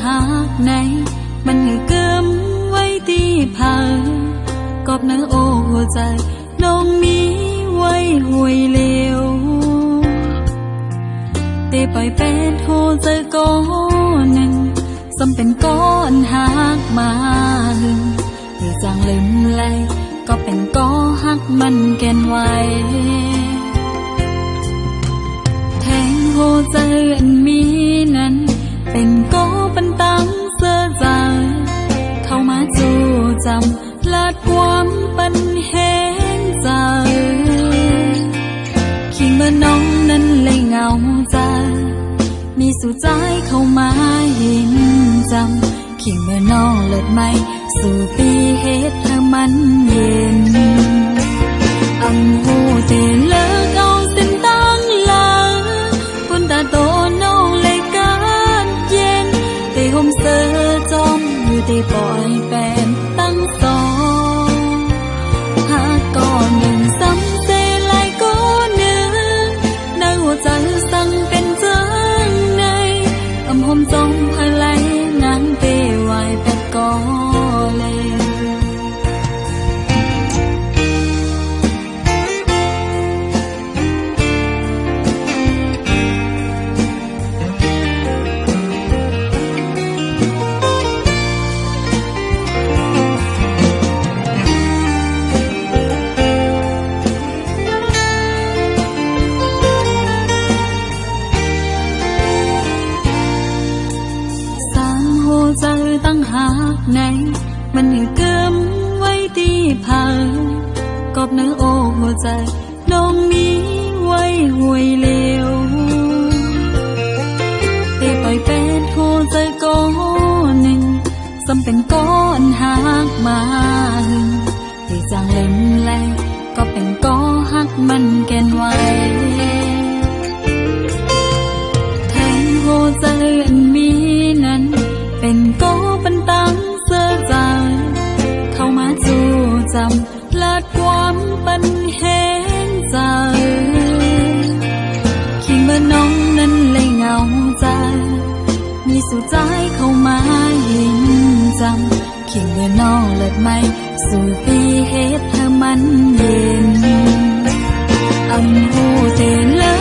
หากไหนมันเกิมไว้ที่ผากอบเนื้อโอ้หัวใจน้องมีไว้ห่วยเลวเตปล่อยเป็นหัวใจก้อนหนึ่งสำเป็นก้อนหากมาหึงหรือจางลืมไหลก็เป็นก้อหักมันแก่นไว้แทงหัวใจอันมีนั้นเป็นก้อปันตังเสื้อใจเข้ามาจู่จำลาดความปันแห้งใจคิงเมื่อน้องนั้นเลยเงาใจมีสู่ใจเข้ามาเห็นจำคิงเมื่อน้องเลิศไม่สู่ปีเหตุให้มันเย็นอังหูเตเลิกเอาเส้นตั้งลาคนตาโตน้องเลยการเย็นเตห่มเสื้อจอมอยู่เตปล่อยแฟนตั้งสองหากก่อนหนึ่งซ้ำเซไลก็หนึ่งในหัวใจสั่งเป็นจังในอำหอมจองภายไหลนางเตไว้แปดก่อเลยใจตั้งหากไหนมันเกิมไว้ที่ผากอบเนื้อโอ้หัวใจน้องมีไว้ห่วยเลวเตปล่อยเป็นหัวใจก้อนหนึ่งสำเป็นก้อนหากมาหึงที่จางเล่มแลก็เป็นก้อหักมันแก่นไว้แทงหัวใจอันมีนั้นเป็นก้อปันตังเสื้อใจเข้ามาจู่จำลาดความปันแห้งใจคิงเมื่อน้องนั้นเลยเงาใจมีสู่ใจเข้ามาเห็นจำคิงเมื่อน้องเลิศไม่สู่ปีเหตุให้มันเย็นอังหูเตเลิ